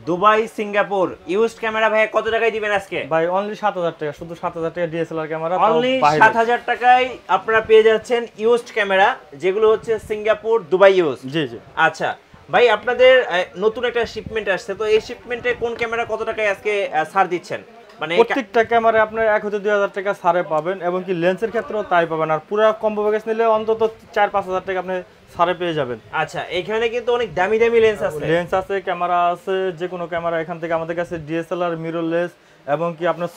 Dubai Singapore used camera ভাই কত টাকায় দিবেন আজকে? ভাই অনলি 7000 টাকা, শুধু 7000 টাকা ডিএসএলআর ক্যামেরা, অনলি 7000 টাকায় আপনারা পেয়ে যাচ্ছেন ইউজড ক্যামেরা, যেগুলো হচ্ছে সিঙ্গাপুর দুবাই ইউজ। জি জি। আচ্ছা ভাই, আপনাদের নতুন একটা শিপমেন্ট আসছে, তো এই শিপমেন্টে কোন ক্যামেরা কত টাকায় আজকে ছাড় দিচ্ছেন? মানে প্রত্যেকটা ক্যামেরা আপনার 1 হতে 2000 টাকা ছাড়ে পাবেন, এবং কি লেন্সের ক্ষেত্রেও তাই পাবেন। আর পুরো কম্বো প্যাকেজ নিলে অন্তত 4-5000 টাকা আপনি ছাড়ে পেয়ে যাবেন। আচ্ছা, এখানে কিন্তু অনেক দামি দামি লেন্স আছে। লেন্স আছে, ক্যামেরা আছে, যে কোনো ক্যামেরা এখান থেকে আমাদের কাছে ডিএসএলআর, মিররলেস এবং কি আপনার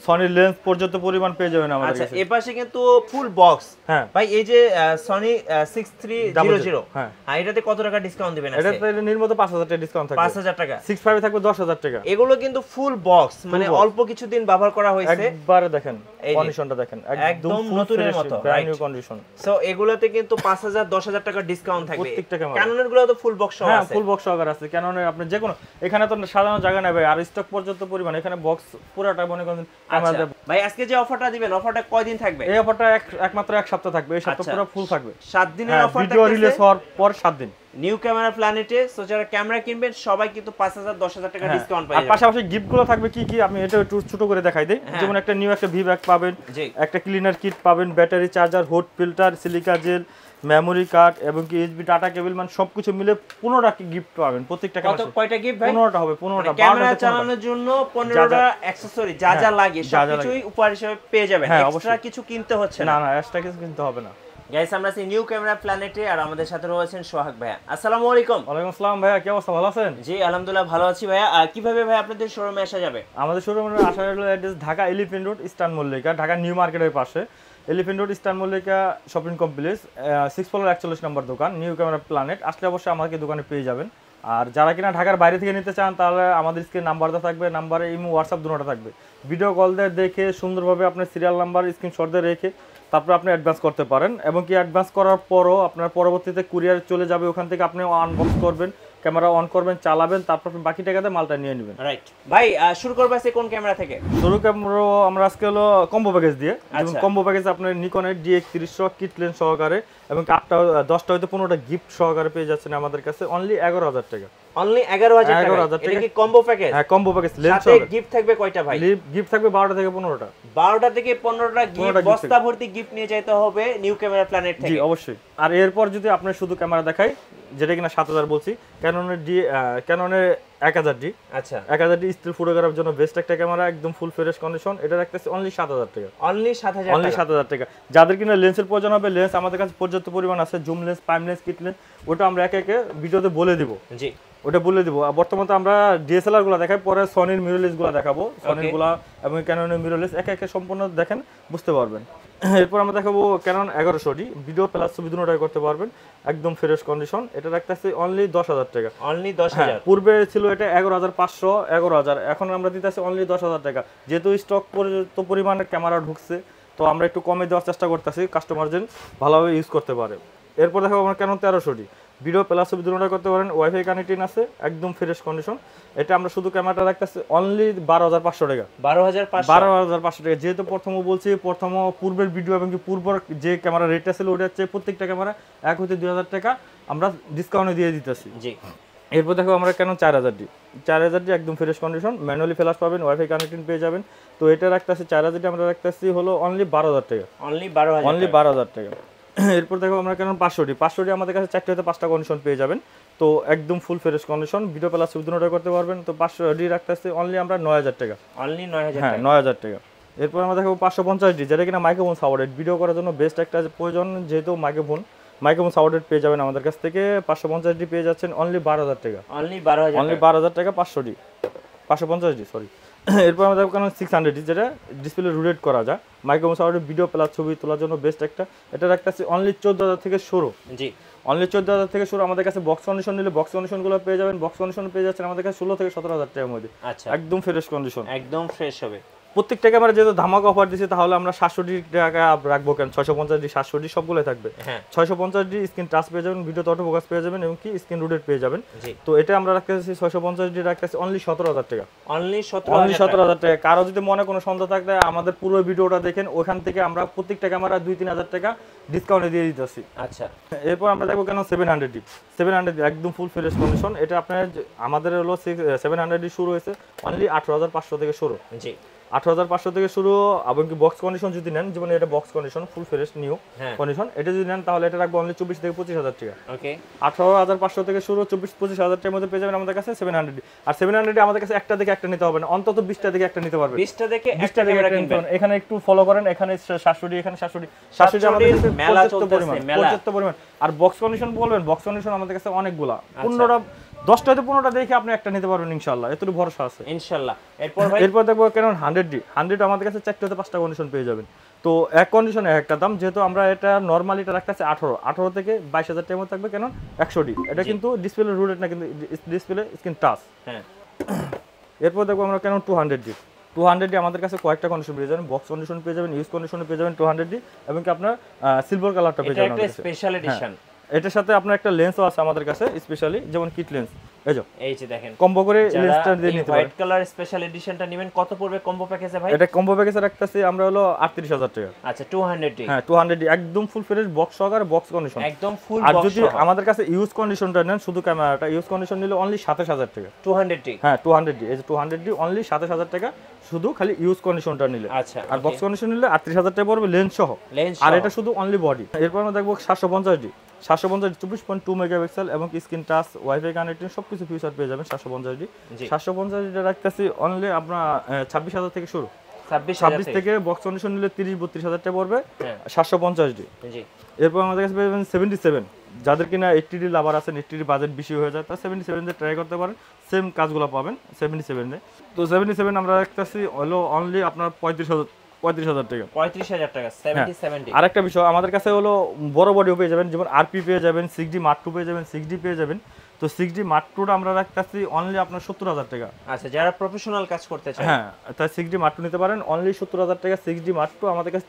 সনির লেন্স পর্যন্ত পরিমাণ পেয়ে যাবেন আমাদের কাছে। আচ্ছা, এই পাশে কিন্তু ফুল বক্স। হ্যাঁ ভাই, এই যে সনি 6300, হ্যাঁ এটাতে কত টাকা ডিসকাউন্ট দিবেন? এটাতে নির্মত 5000 টাকা ডিসকাউন্ট থাকবে। 5000 টাকা। 65 থাকবে 10000 টাকা। এগুলো কিন্তু ফুল বক্স, মানে অল্প কিছুদিন ব্যবহার করা হয়েছে। একবারে দেখেন কন্ডিশনটা দেখেন, একদম নতুনের মতো, ব্র্যান্ড নিউ কন্ডিশন। সো এগুলোতে কিন্তু 5000 10000 টাকা ডিসকাউন্ট থাকবে প্রত্যেকটা ক্যামেরা। ক্যাননের গুলো তো ফুল বক্স সহ আছে। হ্যাঁ, ফুল বক্স সহকারে আছে ক্যাননের। আপনি যে কোনো, এখানে তো সাধারণ জায়গা নাই ভাই, আর স্টক পর্যন্ত পরিমাণ, এখানে বক্স পুরোটা মনে করেন ক্যামেরা। ভাই, আজকে যে অফারটা দিবেন, অফারটা কয়দিন থাকবে? এই অফারটা একমাত্র 1 সপ্তাহ থাকবে। এই সপ্তাহ পুরো ফুল থাকবে। 7 দিনের অফার থাকবে। ভিডিও রিলিজ হওয়ার পর 7 দিন নিউ ক্যামেরা প্ল্যানেটে। সো যারা ক্যামেরা কিনবেন সবাই কিন্তু 5000 10000 টাকা ডিসকাউন্ট পাবেন। আর পাশাপাশি গিফটগুলো থাকবে কি কি, আমি এটা একটু ছোট করে দেখাই দেই। যেমন একটা নিউ একটা ভি ব্যাগ পাবেন, একটা ক্লিনার কিট পাবেন, battery charger, hood filter, silica gel, memory card এবং কি এইচবি ডাটা কেবল, মানে সবকিছু মিলে 15টা গিফট পাবেন প্রত্যেকটা ক্যামেরা। কয়টা গিফট ভাই? 15টা হবে। 15টা ক্যামেরা চালানোর জন্য 15টা অ্যাকসেসরি যা যা লাগে সবকিছুই উপহার হিসেবে পেয়ে যাবেন। এক্সট্রা কিছু কিনতে হচ্ছে না। না, এক্সট্রা কিছু কিনতে হবে না। গাইস, আমরা আছি নিউ ক্যামেরা প্ল্যানেটে, আর আমাদের সাথে রয়েছেন সোহাগ ভাইয়া। আসসালামু আলাইকুম। ওয়ালাইকুম আসসালাম ভাইয়া, কি অবস্থা, ভালো আছেন? জি আলহামদুলিল্লাহ ভালো আছি ভাইয়া। কিভাবে ভাই আপনাদের শোরুমে আসা যাবে? আমাদের শোরুমের আসার address Dhaka elephant road, eastern Mallika, Dhaka new মার্কেটের পাশে elephant road, eastern Mallika shopping complex, 6 floor 41 নম্বর দোকান, নিউ ক্যামেরা প্ল্যানেট। আসলে অবশ্যই আমাকে দোকানে পেয়ে যাবেন। আর যারা কিনা ঢাকার বাইরে থেকে নিতে চান, তাহলে আমাদের স্ক্রিন নাম্বারটা থাকবে, নাম্বারে ইমো হোয়াটসঅ্যাপ দুটোটা থাকবে। ভিডিও কল দিয়ে দেখে সুন্দরভাবে আপনার সিরিয়াল নাম্বার স্ক্রিনশট দিয়ে রেখে তারপরে আপনি অ্যাডভান্স করতে পারেন, এবং কি অ্যাডভান্স করার পরও আপনার পরবর্তীতে কুরিয়ার চলে যাবে, ওখান থেকে আপনি আনবক্স করবেন, ক্যামেরা অন করবেন, চালাবেন, তারপর আপনি বাকি টাকাতে মালটা নিয়ে নেবেন। রাইট ভাই, শুরু করব আজকে কোন ক্যামেরা থেকে? শুরু ক্যামেরা আমরা আজকে হলো কম্বো প্যাকেজ দিয়ে। যেমন কম্বো প্যাকেজ আপনার নিকনের DX300 কিট লেন্স সহকারে এবং 10টা হয়তো 15টা গিফট সহকারে পেয়ে যাচ্ছেন আমাদের কাছে অনলি 11000 টাকা। অনলি 11000 টাকা। এটা কি কম্বো প্যাকেজ? হ্যাঁ, কম্বো প্যাকেজ। লেন্স সাথে গিফট থাকবে কয়টা ভাই? গিফট থাকবে 12টা থেকে 15টা। 12টা থেকে 15টা গিফট, বস্তা ভর্তি গিফট নিয়ে যেতে হবে নিউ ক্যামেরা প্ল্যানেট থেকে। জি অবশ্যই। আর এরপর যদি আপনি শুধু ক্যামেরা দেখাই, যেটা কিনা 7000 বলছি, ক্যাননের 1000D। আচ্ছা, 1000D স্টিল ফটোগ্রাফের জন্য বেস্ট একটা ক্যামেরা, একদম ফুল ফ্রেশ কন্ডিশন। এটা রাখতেছে অনলি 7000 টাকা। অনলি 7000 অনলি 7000 টাকা। যাদের কিনা লেন্সের প্রয়োজন হবে, লেন্স আমাদের কাছে পর্যাপ্ত পরিমাণ আছে, zoom lens, prime lens, kit lens, ওটা আমরা একে একে ভিডিওতে বলে দিব। জি, ওটা বলে দিব। বর্তমানে আমরা ডিএসএলআর গুলো দেখাই, পরে সনির মিররলেস গুলো দেখাবো, সনির গুলা এবং ক্যাননের মিররলেস একে একে সম্পূর্ণ দেখেন, বুঝতে পারবেন। এরপর আমরা দেখাবো ক্যানন 1100D, ভিডিও প্লাস ছবি দুটোটাই করতে পারবেন, একদম ফ্রেশ কন্ডিশন। এটা রাখতেছে অনলি 10000 টাকা। অনলি 10000। পূর্বে ছিল এটা 11500, 11000, এখন আমরা দিতেছি অনলি 10000 টাকা। যেহেতু স্টক পর্যাপ্ত পরিমাণে ক্যামেরা ঢুকছে, তো আমরা একটু কমে দেওয়ার চেষ্টা করতেছি, কাস্টমার যেন ভালোভাবে ইউজ করতে পারে। এরপর দেখাবো আমরা ক্যানন 1300D, ভিডিও প্লাস ছবি দুটোটা করতে পারেন, ওয়াইফাই কানেক্টিং আছে, একদম ফ্রেশ কন্ডিশন। এটা আমরা শুধু ক্যামেরাটা রাখতেছি অনলি 12500 টাকা। 12500 টাকা। যেহেতু প্রথম পূর্বের ভিডিও এবং পূর্বের যে ক্যামেরা রেটটা ছিল, ওটা হচ্ছে প্রত্যেকটা ক্যামেরা 1 হতে 2000 টাকা আমরা ডিসকাউন্টে দিয়ে দিতেছি। জি। এরপর দেখো আমরা কেন 4000D একদম ফ্রেশ কন্ডিশন, ম্যানুয়ালি ফ্ল্যাশ পাবেন, ওয়াইফাই কানেক্টিং পেয়ে যাবেন। তো এটা রাখতেছি 4000D, আমরা রাখতেছি হলো অনলি 12000 টাকা। অনলি 12000 টাকা। এরপর দেখো আমরা কেন 500D আমাদের কাছে 4 হতে 5টা কন্ডিশন পেয়ে যাবেন, তো একদম full fresh condition, video plus ছবি দুটোটা করতে পারবেন। তো 500D রাখতেছি অনলি আমরা 9000 টাকা। অনলি 9000 টাকা। 9000 টাকা। এরপর আমরা দেখো 550D, যেটা কিনা মাইক্রোফোন সাপোর্টেড, ভিডিও করার জন্য বেস্ট একটা প্রয়োজন, যেহেতু মাইক্রোফোন সাপোর্টেড পেয়ে যাবেন আমাদের কাছ থেকে। 550D পেয়ে যাচ্ছেন অনলি 12000 টাকা। অনলি 12000 টাকা 550D সরি। এরপর আমরা দেখো 600D, যেটা ডিসপ্লে রোটেট করা যায়, মাইক্রোফোন সাপোর্টেড, ভিডিও প্লাস ছবি তোলার জন্য বেস্ট একটা। এটা রাখতেছি অনলি 14000 থেকে শুরু। জি, অনলি 14000 থেকে শুরু। আমাদের কাছে বক্স কন্ডিশন নিলে বক্স কন্ডিশনগুলো পেয়ে যাবেন, বক্স কন্ডিশন পেয়ে যাচ্ছেন আমাদের কাছে 16 থেকে 17000 টাকার মধ্যে। আচ্ছা, একদম ফ্রেশ কন্ডিশন, একদম ফ্রেশ হবে। প্রত্যেকটা ক্যামেরা যেহেতু ধামাকা অফার দিচ্ছে, তাহলে আমরা 700 টাকা রাখবো কেন, 650 700 সবগুলো থাকবে। হ্যাঁ 650 স্ক্রিন টাচ পেয়ে যাবেন, ভিডিও অটো ফোকাস পেয়ে যাবেন এবং কি স্ক্রিন রোটেট পেয়ে যাবেন। তো এটা আমরা রাখতেছি 650 রাখতেছি অনলি 17000 টাকা, অনলি 17000 টাকা। কারো যদি মনে কোনো সন্দেহ থাকলে আমাদের পুরো ভিডিওটা দেখেন, ওখান থেকে আমরা প্রত্যেকটা ক্যামেরা 2-3 হাজার টাকা ডিসকাউন্টে দিয়ে দিতেছি। আচ্ছা এরপর আমরা দেখবো কেন 700 একদম ফুল ফ্রেশ কন্ডিশন। এটা আপনার আমাদের হলো 700 শুরু হয়েছে অনলি 18500 থেকে শুরু। জি 18500 থেকে শুরু, এবং কি বক্স কন্ডিশন যদি নেন, যেমন এটা box condition full fresh new condition, এটা যদি নেন তাহলে এটা রাখবো অনলি 24 থেকে 25000 টাকা। ওকে 18500 থেকে শুরু, 24-25000 টাকার মধ্যে পেয়ে যাবেন আমাদের কাছে 700। আর 700 আমাদের কাছে একটা দেখে একটা নিতে হবে না, অন্তত 20টা দেখে একটা নিতে পারবে। 20টা দেখে 20টা দেখে একটা নিতে পারবেন। এখানে একটু ফলো করেন, এখানে 700, এখানে 700 আমাদের কাছে মেলা পর্যাপ্ত চলতেছে, পরিমাণ, মেলা। পর্যাপ্ত পরিমাণ। আর বক্স কন্ডিশন বলবেন, বক্স কন্ডিশন আমাদের কাছে অনেকগুলা, 15টা 10টাতে 15টা দেখে আপনি একটা নিতে পারবেন ইনশাআল্লাহ, এতটুকু ভরসা আছে ইনশাআল্লাহ। এরপর ভাই এরপর দেখবো কেন 100 আমাদের কাছে 4 থেকে 5টা কন্ডিশন পেয়ে যাবেন। তো এক কন্ডিশনে একটা দাম, যেহেতু আমরা এটা নরমালি এটা রাখতেছি 18 থেকে 22000 টাকার মধ্যে থাকবে কেন 100 এটা কিন্তু ডিসপ্লে রুটেড না, কিন্তু ডিসপ্লে স্ক্রিন টাচ। হ্যাঁ এরপর দেখবো আমরা কেন 200 আমাদের কাছে কয়েকটা কন্ডিশন পেয়ে যাবেন, বক্স কন্ডিশন পেয়ে যাবেন, ইউজ কন্ডিশনে পেয়ে যাবেন 200 এবং কি আপনার সিলভার কালারটা পেয়ে এটা যাবেন। একটা স্পেশাল এডিশন। এটার সাথে আপনার একটা লেন্সও আছে আমাদের কাছে স্পেশালি, যেমন কিট লেন্স, এই যে দেখেন কম্বো করে লেন্সটা দিয়ে নিতে পারেন। হোয়াইট কালার স্পেশাল এডিশনটা নেবেন, কত পড়বে কম্বো প্যাকেজে ভাই? এটা কম্বো প্যাকেজে রাখতেছি আমরা হলো 38000 টাকা। আচ্ছা 200 হ্যাঁ 200 একদম ফুল ফ্রেশ বক্স সহকারে, বক্স কন্ডিশন একদম ফুল আর বক্স। যদি আমাদের কাছে ইউজ কন্ডিশনটা নেন, শুধু ক্যামেরাটা ইউজ কন্ডিশন নিলে অনলি 27000 টাকা। 200 হ্যাঁ 200 এই যে 200 অনলি 27000 টাকা, শুধু খালি ইউজ কন্ডিশনটা নিলে। আচ্ছা আর বক্স কন্ডিশন নিলে 38000 টাকা পড়বে লেন্স সহ। আর এটা শুধু অনলি বডি। এরপর আমরা দেখবো 750 24.2 মেগাপিক্সেল এবং স্ক্রিন টাচ, ওয়াইফাই কানেক্টিং সবকিছু ফিচার পেয়ে যাবেন 750 750 রাখতেছি অনলি আপনার 26000 থেকে শুরু। 26 থেকে বক্স কন্ডিশন নিলে 30-32 হাজার টাকা পড়বে 750 জি। এরপর আমাদের কাছে পাবেন 77, যাদের কিনা 80D লাভার আছেন, 80D বাজেট বেশি হয়ে যায়, তা 77 দিয়ে ট্রাই করতে পারেন, সেম কাজগুলো পাবেন 77 এ। তো 77 আমরা রাখতেছি হলো অনলি আপনার 35000 টাকা। 35000 টাকা 77। আরেকটা বিষয় আমাদের কাছে হলো বড় বডিও পেয়ে যাবেন, যেমন আরপি পেয়ে যাবেন, 6D মার্ক 2 পেয়ে যাবেন, 6D পেয়ে যাবেন। তো 6D মার্ক 2টা আমরা রাখতেছি অনলি আপনার 70000 টাকা। আচ্ছা যারা প্রফেশনাল কাজ করতে চায়, হ্যাঁ তাই 6D মার্ক 2 নিতে পারেন অনলি 70000 টাকা। 6D মার্ক 2 আমাদের কাছে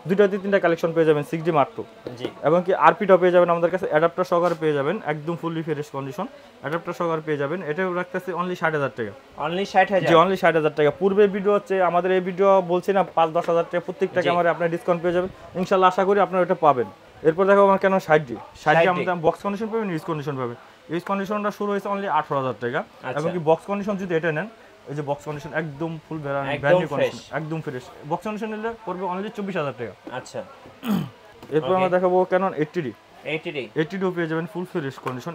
দুইটা কালেকশন পেয়ে যাবেন 6D মার্ক 2 জি। এবং কি আরপিটাও পেয়ে যাবেন আমাদের কাছে, অ্যাডাপ্টার সহকারে পেয়ে যাবেন, একদম ফুললি ফ্রেশ কন্ডিশন অ্যাডাপ্টার সহকারে পেয়ে যাবেন। এটাও রাখতেছি অনলি 60000 টাকা। অনলি 60000 জি অনলি 60000 টাকা। পূর্বে ভিডিও হচ্ছে আমাদের এই ভিডিও বলছি না 5-10 হাজার টাকা প্রত্যেকটা ক্যামেরা আপনার ডিসকাউন্ট পেয়ে যাবেন ইনশাআল্লাহ, আশা করি আপনারা এটা পাবেন। এরপর দেখো আমার কেন 60D আমাদের বক্স কন্ডিশন পাবেন, ইউজ কন্ডিশন পাবেন। ইউজ কন্ডিশনটা শুরু হয়েছে অনলি 18000 টাকা। এবং কি বক্স কন্ডিশন যদি এটা নেন, এই যে বক্স কন্ডিশন একদম ফুল ব্র্যান্ড নিউ কন্ডিশন, একদম ফ্রেশ বক্স কন্ডিশন নিলে পড়বে অনলি 24000 টাকা। আচ্ছা এরপর আমরা দেখাবো ক্যানন 80D 80D পেয়ে যাবেন ফুল ফ্রেশ কন্ডিশন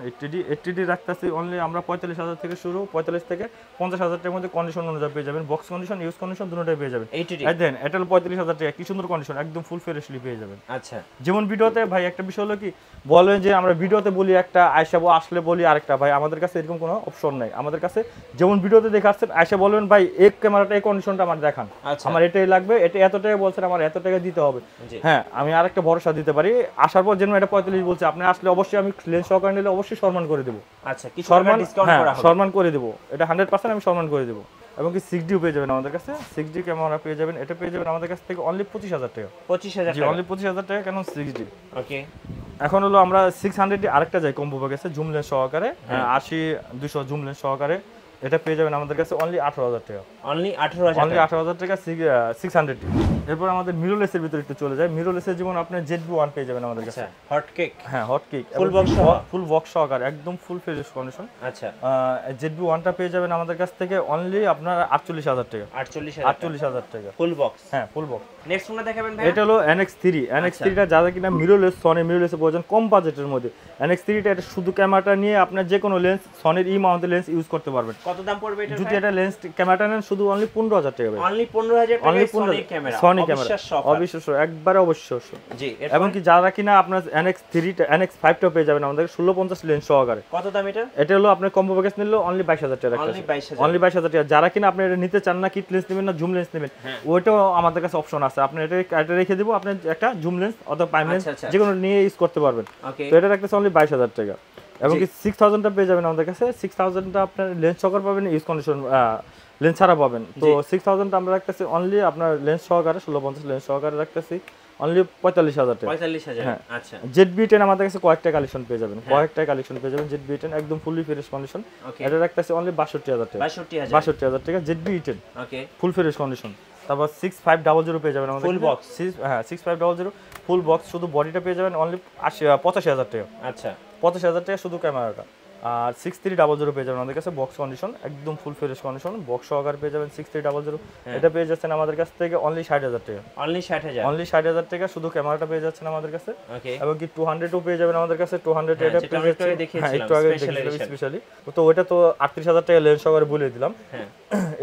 80D রাখতেছি অনলি আমরা 45000 থেকে শুরু, 45 থেকে 50000 টাকার মধ্যে কন্ডিশন অনুযায়ী পেয়ে যাবেন, বক্স কন্ডিশন ইউজ কন্ডিশন দুটোটাই পেয়ে যাবেন। 80D দেন এটা হলো 45000 টাকা, কি সুন্দর কন্ডিশন একদম ফুল ফ্রেশলি পেয়ে যাবেন। আচ্ছা যেমন ভিডিওতে ভাই একটা বিষয় হলো কি বলেন যে আমরা ভিডিওতে বলি একটা, আয়শা আসলে বলি আরেকটা, ভাই আমাদের কাছে এরকম কোনো অপশন নাই। আমাদের কাছে যেমন ভিডিওতে দেখাচ্ছেন, আয়শা বলবেন ভাই এই ক্যামেরাটা এই কন্ডিশনটা আমার দেখান, আমার এটাই লাগবে, এটা এত টাকা বলছেন, আমার এত টাকা দিতে হবে। হ্যাঁ আমি আরেকটা ভরসা দিতে পারি, আসার পর যেন এটা 45 বলছে, আপনি আসলে অবশ্যই আমি লেন্স সহকারে নিলে অবশ্যই সম্মান করে দেব। আচ্ছা কি সম্মান ডিসকাউন্ট করা হবে, সম্মান করে দেব, এটা 100% আমি সম্মান করে দেব। এবং কি 6D পেয়ে যাবেন আমাদের কাছে, 6D ক্যামেরা পেয়ে যাবেন, এটা পেয়ে যাবেন আমাদের কাছ থেকে অনলি 25000 টাকা। 25000 জি অনলি 25000 টাকা কেন 6D। ওকে এখন হলো আমরা 600D আরেকটা যাই কম্বো প্যাকেজে জুম লেন্স সহকারে, 80-200 জুম লেন্স সহকারে, এটা পেয়ে যাবেন আমাদের কাছে অনলি 18000 টাকা। অনলি 18000 টাকা 600D। এরপর আমাদের মিররলেসের ভিতরে একটু চলে যায়, মিররলেসের যেমন আপনি ZB-1 পেয়ে যাবেন আমাদের কাছে। হট কেক, হ্যাঁ হট কেক ফুল বক্স সহকারে একদম ফুল ফ্রেশ কন্ডিশন। আচ্ছা ZB-1টা পেয়ে যাবেন আমাদের কাছ থেকে অনলি আপনার 48000 টাকা। 48000 টাকা ফুল বক্স। হ্যাঁ ফুল বক্স। নেক্সট কোনটা দেখাবেন ভাই? এটা হলো NX3টা, যারা কিনা মিররলেস সনি মিররলেসে প্রয়োজন কম বাজেটের মধ্যে, NX3টা এটা শুধু ক্যামেরাটা নিয়ে আপনার যে কোনো লেন্স সনির মাউন্টেড লেন্স ইউজ করতে পারবেন। কত দাম পড়বে এটা? যদি এটা লেন্স ক্যামেরাটা নেন শুধু অনলি 15000 টাকা ভাই। অনলি 15000 টাকা সনি ক্যামেরা, সনি ক্যামেরা অবিশ্বাস্য, একবারে অবিশ্বাস্য জি। এবং কি যারা কিনা আপনার NX5টা পেয়ে যাবেন আমাদের 1650 লেন্স সহকারে। কত দাম এটা? এটা হলো আপনি কম্বো প্যাকেজ নিলে অনলি 22000 টাকা। অনলি 22000 টাকা। যারা কিনা আপনি এটা নিতে চান না, কিট লেন্স নেবেন না জুম লেন্স নেবেন, ওইটাও আমাদের কাছে অপশন আছে, আপনি এটা রেখে দেব, আপনি একটা জুম লেন্স অথবা প্রাইম লেন্স যে কোনো নিয়ে ইউজ করতে পারবেন। তো এটা রাখতেছে অনলি 22000 টাকা। এবং কি 6000টা পেয়ে যাবেন আমাদের কাছে, 6000টা আপনার লেন্স সহকারে পাবেন, ইউজ কন্ডিশন লেন্স ছাড়া পাবেন। তো 6000 আমরা রাখতেছি অনলি আপনার লেন্স সহকারে 1650 লেন্স সহকারে রাখতেছি অনলি 45000 টাকা। 45000 হ্যাঁ আচ্ছা। ZB10 আমাদের কাছে কয়েকটা কালেকশন পেয়ে যাবেন, কয়েকটা কালেকশন পেয়ে যাবেন। ZB10 একদম ফুললি ফ্রেশ কন্ডিশন, এটা রাখতেছি অনলি 62000 টাকা। 62000 টাকা ZB10 ওকে, ফুল ফ্রেশ কন্ডিশন। তারপর 6500 পেয়ে যাবেন আমাদের ফুল বক্স। হ্যাঁ 6500 ফুল বক্স, শুধু বডিটা পেয়ে যাবেন অনলি 85000 টাকা। আচ্ছা 85000 টাকা শুধু ক্যামেরাটা। আর 6300 পেয়ে যাবেন আমাদের কাছে বক্স কন্ডিশন, একদম ফুল ফ্রেশ কন্ডিশন বক্স সহকারে পেয়ে যাবেন 6300। এটা পেয়ে যাচ্ছেন আমাদের কাছ থেকে অনলি 60000 টাকা। অনলি 60000, অনলি 60000 টাকা শুধু ক্যামেরাটা পেয়ে যাচ্ছেন আমাদের কাছে। ওকে, এবং কি 200 পেয়ে যাবেন আমাদের কাছে। 200 এটা পেয়ে যাচ্ছেন, হ্যাঁ একটু আগে দেখিয়েছিলাম স্পেশালি। তো ওটা তো 38000 টাকা লেন্স সহকারে বলে দিলাম। হ্যাঁ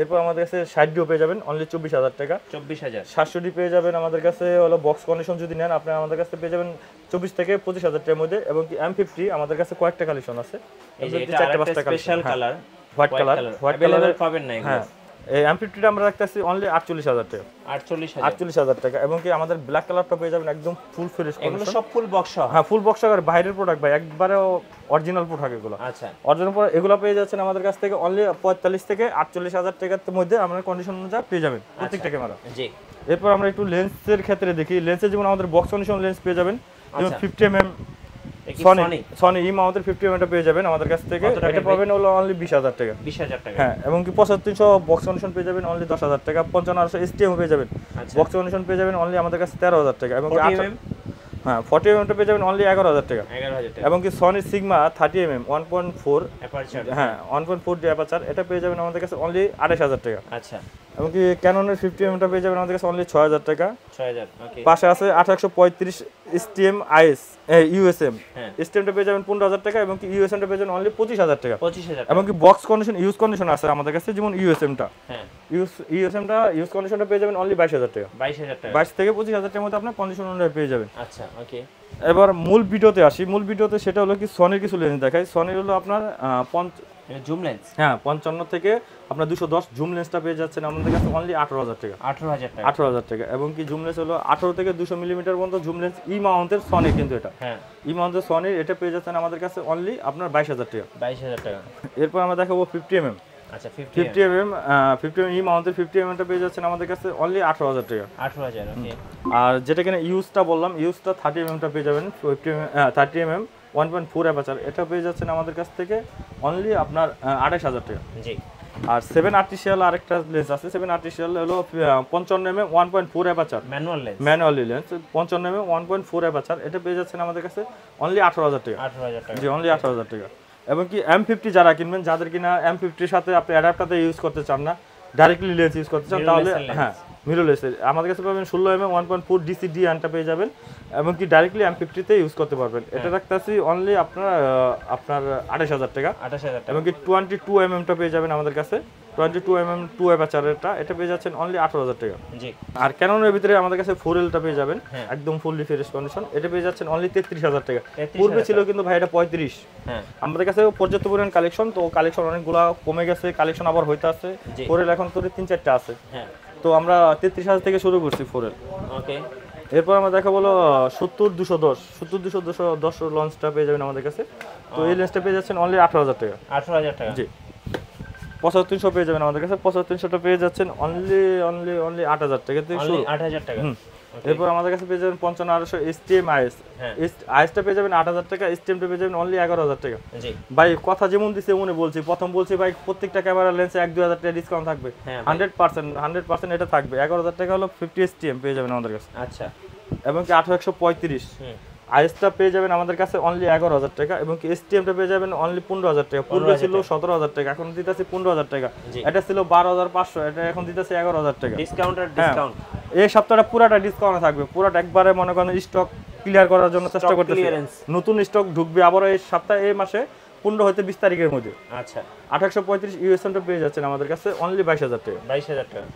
এরপর আমাদের কাছে 60 পেয়ে যাবেন অনলি 24000 টাকা। 24000। 700 পেয়ে যাবেন আমাদের কাছে হলো বক্স কন্ডিশন যদি নেন আপনি আমাদের কাছে পেয়ে যাবেন 24 থেকে 25000 টাকার মধ্যে। এবং কি M50 আমাদের কাছে কয়েকটা কালেকশন আছে, এই যে এটা একটা স্পেশাল কালার, হোয়াইট কালার পাবেন না এগুলো। হ্যাঁ এই M50টা আমরা রাখতেছি অনলি 48000 টাকা। 48000 টাকা। এবং কি আমাদের ব্ল্যাক কালারটা পেয়ে যাবেন একদম ফুল ফ্রেশ কন্ডিশন, এগুলো সব ফুল বক্স। হ্যাঁ ফুল বক্স আর বাইরের প্রোডাক্ট ভাই, একবারে অরিজিনাল প্রোডাক্ট এগুলো। আচ্ছা অরিজিনাল প্রোডাক্ট এগুলো পেয়ে যাচ্ছেন আমাদের কাছ থেকে অনলি 45 থেকে 48000 টাকার মধ্যে আমরা কন্ডিশন অনুযায়ী পেয়ে যাবেন প্রত্যেকটা ক্যামেরা। জি এরপর আমরা একটু লেন্সের ক্ষেত্রে দেখি। লেন্সে যেমন আমাদের বক্স কন্ডিশন লেন্স পেয়ে যাবেন যেমন 50mm সনি ইম আমাদের 50mm টা পেয়ে যাবেন আমাদের কাছ থেকে। এটা পাবেন হলো অনলি 20000 টাকা। 20000 টাকা। হ্যাঁ এবং কি 7500 বক্স কন্ডিশন পেয়ে যাবেন অনলি 10000 টাকা। 5500 STM পেয়ে যাবেন বক্স কন্ডিশন পেয়ে যাবেন অনলি আমাদের কাছে 13000 টাকা। এবং হ্যাঁ 40mm টা পেয়ে যাবেন অনলি 11000 টাকা। 11000 টাকা। এবং কি সনি সিগমা 30mm 1.4 অ্যাপারচার, হ্যাঁ 1.4 ডি অ্যাপারচার, এটা পেয়ে যাবেন আমাদের কাছে অনলি 28000 টাকা। আচ্ছা এবং কি ক্যাননের 50mm টা পেয়ে যাবেন আমাদের কাছে অনলি 6000 টাকা। 6000 ওকে। পাশে আছে 835 STM IS USM, STM টা পেয়ে যাবেন 15000 টাকা। এবং কি USM টা পেয়ে যাবেন অনলি 25000 টাকা। 25000। এবং কি বক্স কন্ডিশন ইউজ কন্ডিশন আছে আমাদের কাছে যেমন USM টা, হ্যাঁ USM টা ইউজ কন্ডিশনটা পেয়ে যাবেন অনলি 22000 টাকা। 22000 টাকা। 22 থেকে 25000 টাকার মধ্যে আপনার কন্ডিশন অনুযায়ী পেয়ে যাবেন। আচ্ছা ওকে। এবার মূল ভিডিওতে আসি। মূল ভিডিওতে সেটা হলো কি সনির কিছু লেন্স দেখাই। সনির হলো আপনার জুম লেন্স, হ্যাঁ 55 থেকে আপনার 210 জুম লেন্সটা পেয়ে যাচ্ছেন আমাদের কাছে অনলি 18000 টাকা। 18000 টাকা। 18000 টাকা। এবং কি জুম লেন্স হলো 18 থেকে 200 মিলিমিটার পর্যন্ত জুম লেন্স ই মাউন্টের সনি, কিন্তু এটা হ্যাঁ ই মাউন্টের সনি, এটা পেয়ে যাচ্ছেন আমাদের কাছে অনলি আপনার 22000 টাকা। 22000 টাকা। এরপর আমরা দেখাবো 50mm। আচ্ছা 50mm ই মাউন্টের 50mm টা পেয়ে যাচ্ছেন আমাদের কাছে অনলি 18000 টাকা। 18000 ওকে। আর যেটা কিনা ইউজটা বললাম, ইউজটা 30mm টা পেয়ে যাবেন 30mm 1.4 অ্যাপারচার, এটা পেয়ে যাচ্ছেন আমাদের কাছ থেকে অনলি আপনার 28000 টাকা। জি। আর 7 আর্টিফিশিয়াল আরেকটা লেন্স আছে। 7 আর্টিফিশিয়াল হলো 55mm 1.4 aperture manually lens 55mm 1.4 aperture, এটা পেয়ে যাচ্ছেন আমাদের কাছে অনলি 18000 টাকা। 18000 টাকা। জি অনলি 18000 টাকা। এবং কি M50 যারা কিনবেন, যাদের কিনা M50 এর সাথে আপনি অ্যাডাপ্টারটা ইউজ করতে চান না, ডাইরেক্টলি লেন্স ইউজ করতে চান, তাহলে হ্যাঁ মিররলেস আমাদের কাছে পাবেন 16mm 1.4 DC DN-টা পেয়ে যাবেন। এবং কি ডাইরেক্টলি M50 তে ইউজ করতে পারবেন। এটা রাখতেছি অনলি আপনার 28000 টাকা। 28000 টাকা। এবং কি 22mm টা পেয়ে যাবেন আমাদের কাছে 22mm 2 অ্যাপারচারেরটা, এটা পেয়ে যাচ্ছেন অনলি 18000 টাকা। জি। আর ক্যাননের ভিতরে আমাদের কাছে 4L টা পেয়ে যাবেন একদম ফুললি ফ্রেশ কন্ডিশন, এটা পেয়ে যাচ্ছেন অনলি 33000 টাকা। পূর্বে ছিল কিন্তু ভাই এটা 35। হ্যাঁ আমাদের কাছে পর্যাপ্ত পরিমাণ কালেকশন, তো কালেকশন অনেকগুলা কমে গেছে, কালেকশন আবার হইতে আছে। 4L এখন তো 3-4টা আছে। হ্যাঁ তো আমরা 33000 থেকে শুরু করছি 4L। ওকে। এরপর আমরা দেখা বলো 70-210 লঞ্চটা পেয়ে যাবেন আমাদের কাছে। তো এই লেন্সটা পেয়ে যাচ্ছেন অনলি 18000 টাকা। 18000 টাকা। জি। 75300 পেয়ে যাবেন আমাদের কাছে। 75300টা পেয়ে যাচ্ছেন অনলি 8000 টাকা থেকে শুরু। 8000 টাকা। এরপর আমাদের কাছে পেয়ে যাবেন 5500 STM IS, IS-টা পেয়ে যাবেন 8000 টাকা, STM-টা পেয়ে যাবেন অনলি 11000 টাকা। জি ভাই কথা যেমন দিছে মনে বলছি, প্রথম বলছি ভাই প্রত্যেকটা ক্যামেরা লেন্সে 1-2000 টাকা ডিসকাউন্ট থাকবে। 100% এটা থাকবে। 11000 টাকা হলো 50 STM পেয়ে যাবেন আমাদের কাছে। আচ্ছা। এবং কি 18135 IS-টা পেয়ে যাবেন আমাদের কাছে অনলি 11000 টাকা। এবং কি STM-টা পেয়ে যাবেন অনলি 15000 টাকা। পূর্বে ছিল 17000 টাকা, এখন দিতেছি 15000 টাকা। এটা ছিল 12500, এটা এখন দিতেছি 11000 টাকা। ডিসকাউন্ট। এই সপ্তাহটা পুরাটা ডিসকাউন্ট থাকবে। পুরাটা একবারে মনে করেন স্টক ক্লিয়ার করার জন্য চেষ্টা করতেছি। নতুন স্টক ঢুকবে আবার এই সপ্তাহে, এই মাসে 15 হতে 20 তারিখের মধ্যে। আচ্ছা। 835 USM-টা পেয়ে যাচ্ছেন আমাদের কাছে অনলি 22000 টাকা। 22000 টাকা।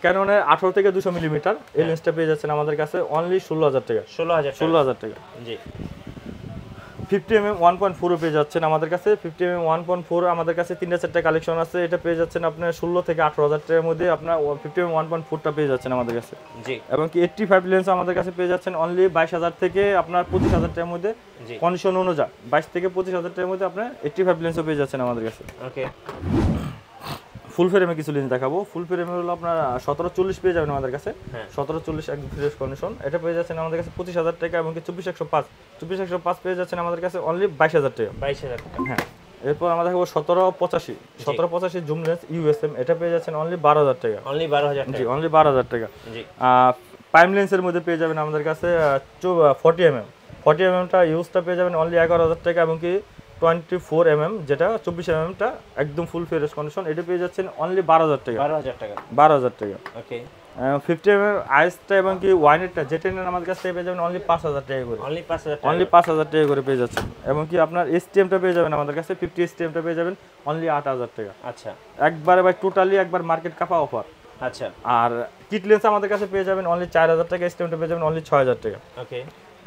ক্যাননের 18 থেকে 200 মিলিমিটার এই লেন্সটা পেয়ে যাচ্ছেন আমাদের কাছে অনলি 16000 টাকা। 16000 টাকা। জি। 50mm 1.4 পেয়ে যাচ্ছেন আমাদের কাছে। 50mm 1.4 আমাদের কাছে 3-4টা কালেকশন আছে, এটা পেয়ে যাচ্ছেন আপনার 16 থেকে 18000 টাকার মধ্যে। আপনার 50mm 1.4টা পেয়ে যাচ্ছেন আমাদের কাছে। জি। এবং কি 85 লেন্স আমাদের কাছে পেয়ে যাচ্ছেন অনলি 22000 থেকে আপনার 25000 টাকার মধ্যে কন্ডিশন অনুযায়ী। 22 থেকে 25000 টাকার মধ্যে আপনার 85 লেন্সও পেয়ে যাচ্ছেন আমাদের কাছে। ওকে। ফুল ফ্রেমে কিছু লেন্স দেখাবো। ফুল ফ্রেমে হলো আপনার 1740 পেয়ে যাবেন আমাদের কাছে। হ্যাঁ 1740 একদম ফ্রেশ কন্ডিশন। এটা পেয়ে যাচ্ছেন আমাদের কাছে 25000 টাকা এবং কি 24105 পেয়ে যাচ্ছেন আমাদের কাছে অনলি 22000 টাকা। 22000 টাকা। হ্যাঁ এরপর আমরা দেখাবো 1785 জুম লেন্স ইউএসএম, এটা পেয়ে যাচ্ছেন অনলি 12000 টাকা। অনলি 12000 টাকা। জি অনলি 12000 টাকা। জি প্রাইম লেন্সের মধ্যে পেয়ে যাবেন আমাদের কাছে 40 mm টা ইউজটা পেয়ে যাবেন অনলি 11000 টাকা এবং কি 24 mm যেটা 24 mm টা একদম ফুল ফ্রেশ কন্ডিশন, এটা পেয়ে যাচ্ছেন অনলি 12000 টাকা। 12000 টাকা। 12000 টাকা। ওকে 50 mm আইসটা এবং কি ওয়াইনেটটা যেটা নেন আমাদের কাছে পেয়ে যাবেন অনলি 5000 টাকা করে। অনলি 5000 টাকা। অনলি 5000 টাকা করে পেয়ে যাচ্ছেন এবং কি আপনার এসটিএমটা পেয়ে যাবেন আমাদের কাছে 50 এসটিএমটা পেয়ে যাবেন অনলি 8000 টাকা। আচ্ছা একবারে ভাই টোটালি একবার মার্কেট কাপা অফার। আচ্ছা আর কিট লেন্স আমাদের কাছে পেয়ে যাবেন অনলি 4000 টাকা, এসটিএমটা পেয়ে যাবেন অনলি 6000 টাকা। ওকে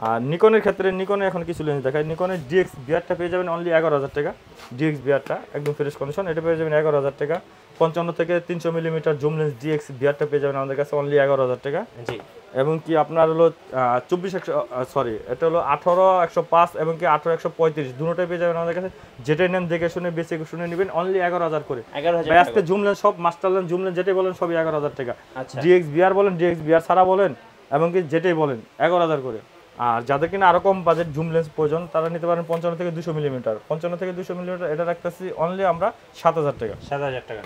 আর নিকনের ক্ষেত্রে নিকনে এখন কিছু লেন্স দেখায়। নিকনের ডিএক্স বিআরটা পেয়ে যাবেন অনলি 11000 টাকা। ডিএক্স বিআরটা একদম ফ্রেশ কন্ডিশন, এটা পেয়ে যাবেন 11000 টাকা। 55 থেকে 300 মিলিমিটার জুম লেন্স ডিএক্স বিআরটা পেয়ে যাবেন আমাদের কাছে অনলি 11000 টাকা। জি এবং কি আপনার হলো 24100 এটা হলো 18105 এবং কি 18135 দুটোটাই পেয়ে যাবেন আমাদের কাছে। যেটাই নেন দেখে শুনে বেছে শুনে নেবেন অনলি 11000 করে। 11000 ভাই টাকা। আজকে জুম লেন্স সব মাস্টার লেন্স জুম লেন্স যেটাই বলেন সবই 11000 টাকা। আচ্ছা ডিএক্স বিআর বলেন ডিএক্স বিআর ছাড়া বলেন এবং কি যেটাই বলেন 11000 করে। আর যাদের কিনা আরো কম বাজেট জুম লেন্স প্রয়োজন তারা নিতে পারেন 55 থেকে 200 মিলিমিটার। 55 থেকে 200 মিলিমিটার এটা রাখতেছি অনলি আমরা 7000 টাকা। 7000 টাকা।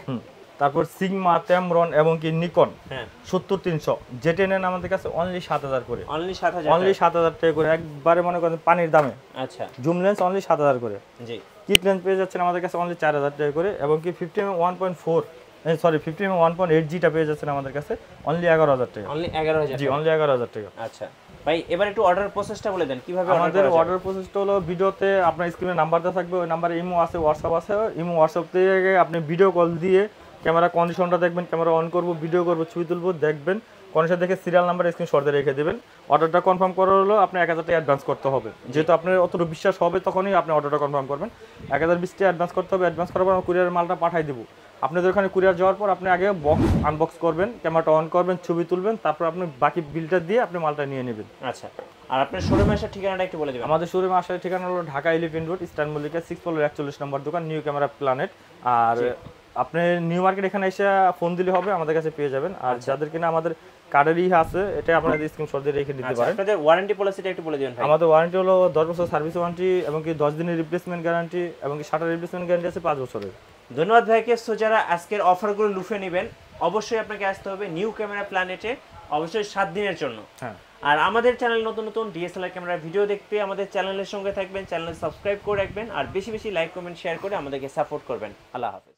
তারপর সিগমা ট্যামরন এবং কি নিকন হ্যাঁ 70300 যেটা নেন আমাদের কাছে অনলি 7000 করে। অনলি 7000 অনলি 7000 টাকা করে একবারে মনে করেন পানির দামে। আচ্ছা জুম লেন্স অনলি 7000 করে। জি কিট লেন্স পেয়ে যাচ্ছেন আমাদের কাছে অনলি 4000 টাকা করে এবং কি 50mm 1.4 সরি 50mm 1.8G টা পেয়ে যাচ্ছেন আমাদের কাছে অনলি 11000 টাকা। অনলি 11000 জি টাকা। অনলি 11000 টাকা। আচ্ছা ভাই এবার একটু অর্ডার প্রসেসটা বলে দেন কিভাবে আমাদের অর্ডার প্রসেসটা হলো ভিডিওতে আপনার স্ক্রিনে নাম্বার দেওয়া থাকবে, ওই নাম্বারে ইমো আছে হোয়াটসঅ্যাপ আছে। ইমো হোয়াটসঅ্যাপ থেকে আপনি ভিডিও কল দিয়ে ক্যামেরা কন্ডিশনটা দেখবেন, ক্যামেরা অন করব ভিডিও করব ছবি তুলব দেখবেন, কন্ডিশন দেখে সিরিয়াল নাম্বার স্ক্রিনশট দিয়ে রেখে দেবেন। অর্ডারটা কনফার্ম করার হলো আপনি 1000 টাকা অ্যাডভান্স করতে হবে। যেহেতু আপনার অতটুকু বিশ্বাস হবে তখনই আপনি অর্ডারটা কনফার্ম করবেন। 1020 টাকা অ্যাডভান্স করতে হবে। অ্যাডভান্স করার পর কুরিয়ারের মালটা পাঠিয়ে দেবো। আপনাদের ওখানে কুরিয়ার যাওয়ার পর আপনি আগে বক্স আনবক্স করবেন, ক্যামেরাটা অন করবেন, ছবি তুলবেন, তারপর আপনি বাকি বিলটা দিয়ে আপনি মালটা নিয়ে নেবেন। আচ্ছা আর আপনার শোরুমে আসার ঠিকানাটা একটু বলে দিবেন। আমাদের শোরুমে আসার ঠিকানা হলো Dhaka elephant road eastern Mallika 6 floor 41 নম্বর দোকান নিউ ক্যামেরা প্ল্যানেট। আর আপনি নিউ মার্কেট এখানে এসে ফোন দিলে হবে, আমাদের কাছে পেয়ে যাবেন। আর যাদের কিনা আমাদের কার্ডেরই আছে এটা আপনাদের স্ক্রিনশট দিয়ে রেখে দিতে পারেন। আপনাদের ওয়ারেন্টি পলিসিটা একটু বলে দিবেন ভাই। আমাদের ওয়ারেন্টি হলো 10 বছর সার্ভিস ওয়ারেন্টি এবং কি 10 দিনের রিপ্লেসমেন্ট গ্যারান্টি এবং কি শাটার রিপ্লেসমেন্ট গ্যারান্টি আছে 5 বছরের। ধন্যবাদ ভাইকে। সো যারা আজকের অফারগুলো লুফে নেবেন অবশ্যই আপনাকে আসতে হবে নিউ ক্যামেরা প্ল্যানেটে, অবশ্যই 7 দিনের জন্য। হ্যাঁ আর আমাদের চ্যানেল নতুন নতুন ডিএসএলআর ক্যামেরার ভিডিও দেখতে আমাদের চ্যানেলের সঙ্গে থাকবেন, চ্যানেল সাবস্ক্রাইব করে রাখবেন আর বেশি বেশি লাইক কমেন্ট শেয়ার করে আমাদেরকে সাপোর্ট করবেন। আল্লাহ হাফেজ।